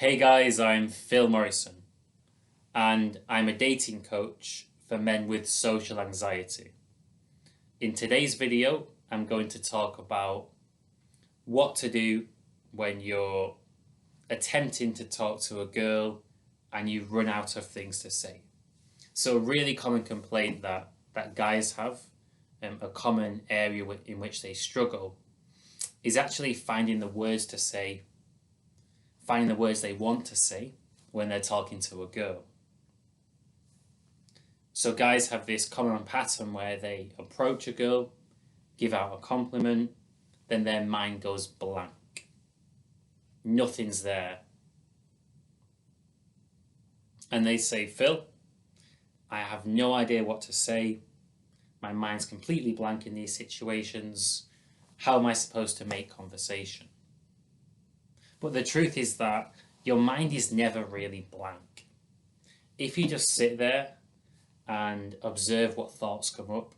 Hey guys, I'm Phil Morrison, and I'm a dating coach for men with social anxiety. In today's video, I'm going to talk about what to do when you're attempting to talk to a girl and you run out of things to say. So a really common complaint that guys have, a common area in which they struggle, is actually finding the words to say, finding the words they want to say when they're talking to a girl. So guys have this common pattern where they approach a girl, give out a compliment, then their mind goes blank. Nothing's there. And they say, Phil, I have no idea what to say. My mind's completely blank in these situations. How am I supposed to make conversation? But the truth is that your mind is never really blank. If you just sit there and observe what thoughts come up,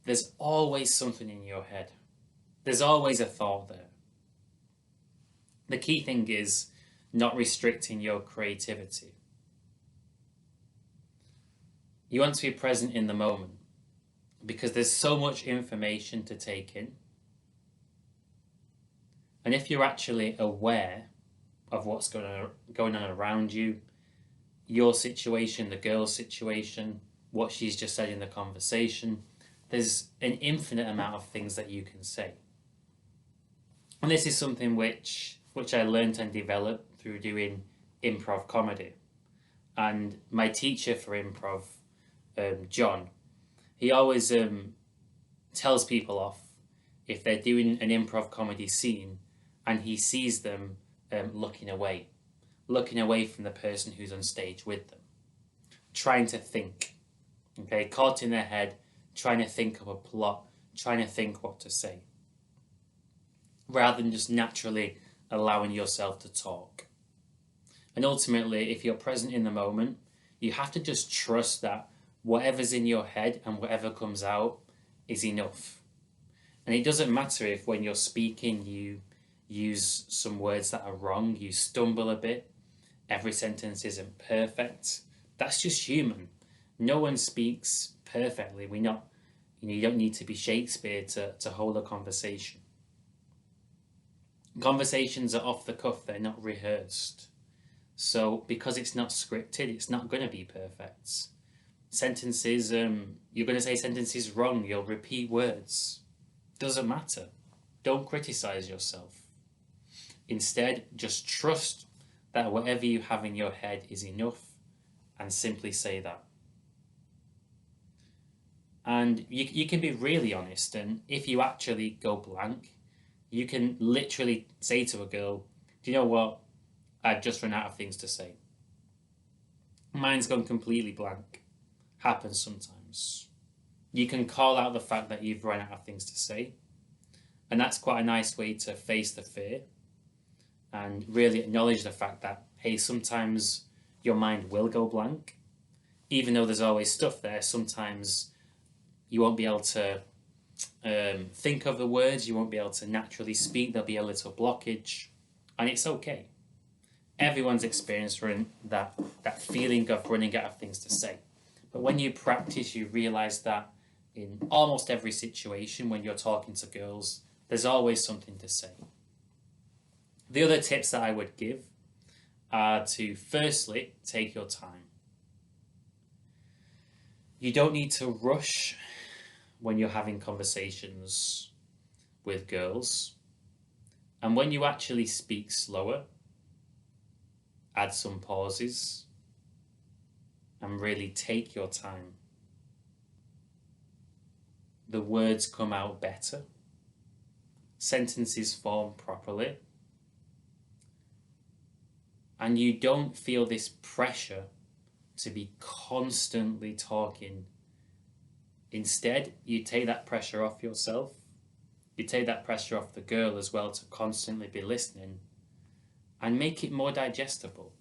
there's always something in your head. There's always a thought there. The key thing is not restricting your creativity. You want to be present in the moment because there's so much information to take in. And if you're actually aware of what's going on around you, your situation, the girl's situation, what she's just said in the conversation, there's an infinite amount of things that you can say. And this is something which I learned and developed through doing improv comedy. And my teacher for improv, John, he always tells people off if they're doing an improv comedy scene and he sees them looking away from the person who's on stage with them, trying to think, okay, caught in their head, trying to think of a plot, trying to think what to say, rather than just naturally allowing yourself to talk. And ultimately, if you're present in the moment, you have to just trust that whatever's in your head and whatever comes out is enough. And it doesn't matter if when you're speaking you use some words that are wrong, you stumble a bit, every sentence isn't perfect. That's just human. No one speaks perfectly. You don't need to be Shakespeare to hold a conversation. Conversations are off the cuff, they're not rehearsed. So because it's not scripted, it's not going to be perfect. Sentences, you're going to say sentences wrong, you'll repeat words. Doesn't matter. Don't criticize yourself. Instead, just trust that whatever you have in your head is enough and simply say that. And you can be really honest, and if you actually go blank, you can literally say to a girl, do you know what? I've just run out of things to say. Mine's gone completely blank. Happens sometimes. You can call out the fact that you've run out of things to say, and that's quite a nice way to face the fear and really acknowledge the fact that, hey, sometimes your mind will go blank. Even though there's always stuff there, sometimes you won't be able to think of the words, you won't be able to naturally speak, there'll be a little blockage, and it's okay. Everyone's experienced that feeling of running out of things to say. But when you practice, you realize that in almost every situation when you're talking to girls, there's always something to say. The other tips that I would give are to firstly, take your time. You don't need to rush when you're having conversations with girls. And when you actually speak slower, add some pauses and really take your time. The words come out better. Sentences form properly. And you don't feel this pressure to be constantly talking. Instead, you take that pressure off yourself. You take that pressure off the girl as well to constantly be listening and make it more digestible.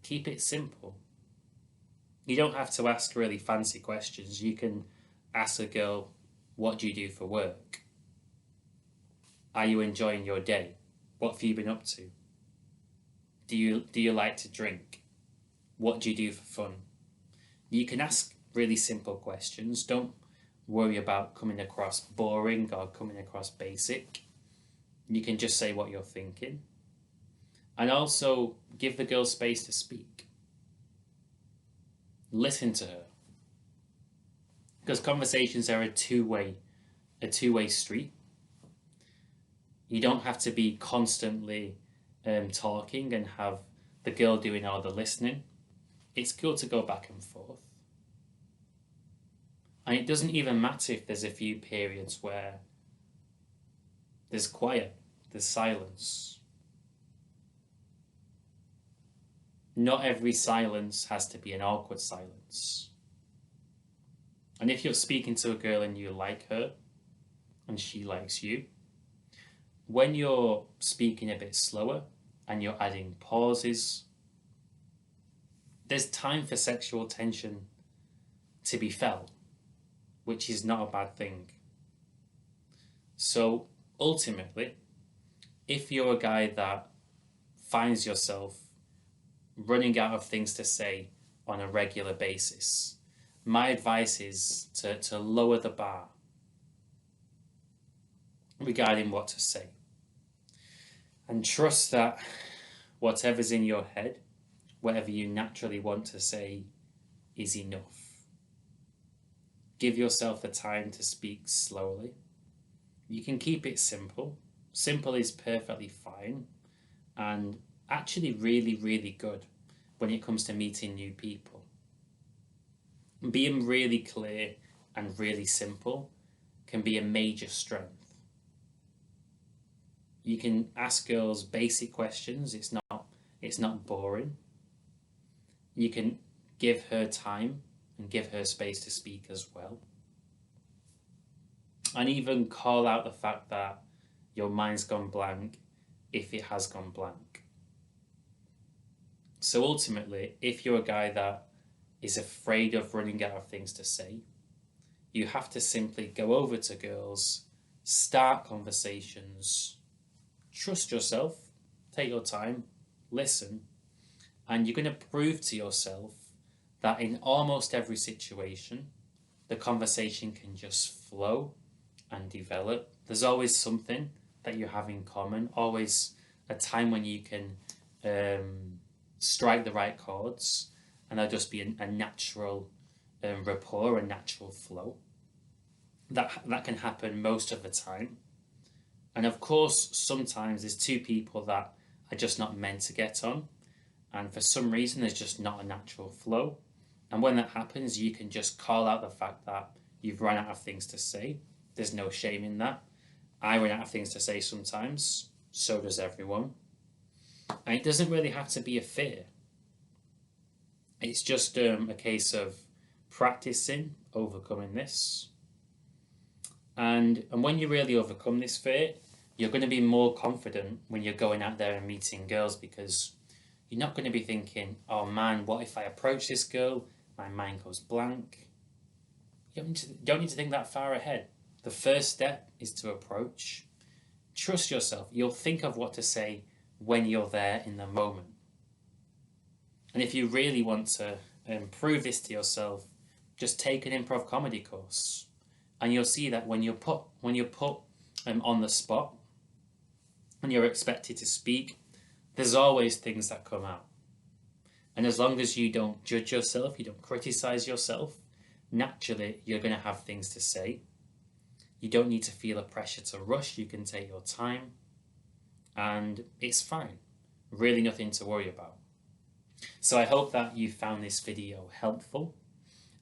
Keep it simple. You don't have to ask really fancy questions. You can ask a girl, what do you do for work? Are you enjoying your day? What have you been up to? Do you like to drink? What do you do for fun? You can ask really simple questions. Don't worry about coming across boring or coming across basic. You can just say what you're thinking. And also give the girl space to speak. Listen to her. Because conversations are a two-way street. You don't have to be constantly talking and have the girl doing all the listening. It's good to go back and forth. And it doesn't even matter if there's a few periods where there's quiet, there's silence. Not every silence has to be an awkward silence. And if you're speaking to a girl and you like her and she likes you, when you're speaking a bit slower and you're adding pauses, there's time for sexual tension to be felt, which is not a bad thing. So ultimately, if you're a guy that finds yourself running out of things to say on a regular basis, my advice is to lower the bar regarding what to say. And trust that whatever's in your head, whatever you naturally want to say, is enough. Give yourself the time to speak slowly. You can keep it simple. Simple is perfectly fine and actually really, really good when it comes to meeting new people. Being really clear and really simple can be a major strength. You can ask girls basic questions. It's not boring. You can give her time and give her space to speak as well. And even call out the fact that your mind's gone blank if it has gone blank. So ultimately, if you're a guy that is afraid of running out of things to say, you have to simply go over to girls, start conversations, trust yourself, take your time, listen, and you're going to prove to yourself that in almost every situation, the conversation can just flow and develop. There's always something that you have in common, always a time when you can strike the right chords, and there'll just be a natural rapport, a natural flow. That can happen most of the time. And of course, sometimes there's two people that are just not meant to get on, and for some reason there's just not a natural flow. And when that happens, you can just call out the fact that you've run out of things to say. There's no shame in that. I run out of things to say sometimes, so does everyone. And it doesn't really have to be a fear. It's just a case of practicing, overcoming this. And when you really overcome this fear, you're going to be more confident when you're going out there and meeting girls, because you're not going to be thinking, oh man, what if I approach this girl, my mind goes blank. You don't need to think that far ahead. The first step is to approach. Trust yourself. You'll think of what to say when you're there in the moment. And if you really want to prove this to yourself, just take an improv comedy course. And you'll see that when you're put on the spot and you're expected to speak, there's always things that come out. And as long as you don't judge yourself, you don't criticize yourself, naturally you're going to have things to say. You don't need to feel a pressure to rush. You can take your time and it's fine. Really nothing to worry about. So I hope that you found this video helpful,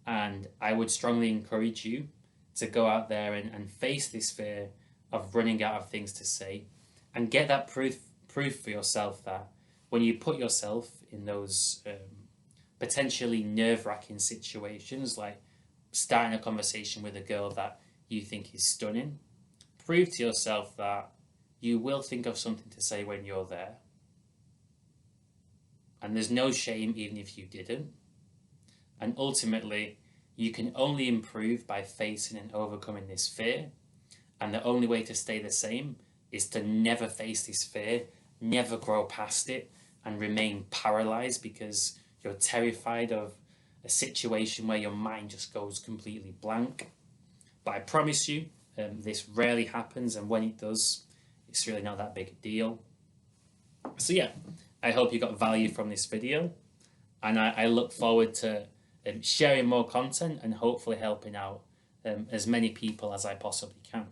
and I would strongly encourage you to go out there and face this fear of running out of things to say, and get that proof for yourself that when you put yourself in those potentially nerve-wracking situations, like starting a conversation with a girl that you think is stunning, prove to yourself that you will think of something to say when you're there. And there's no shame even if you didn't. And ultimately, you can only improve by facing and overcoming this fear. And the only way to stay the same is to never face this fear, never grow past it, and remain paralyzed because you're terrified of a situation where your mind just goes completely blank. But I promise you, this rarely happens, and when it does, it's really not that big a deal. So yeah, I hope you got value from this video, and I look forward to sharing more content and hopefully helping out as many people as I possibly can.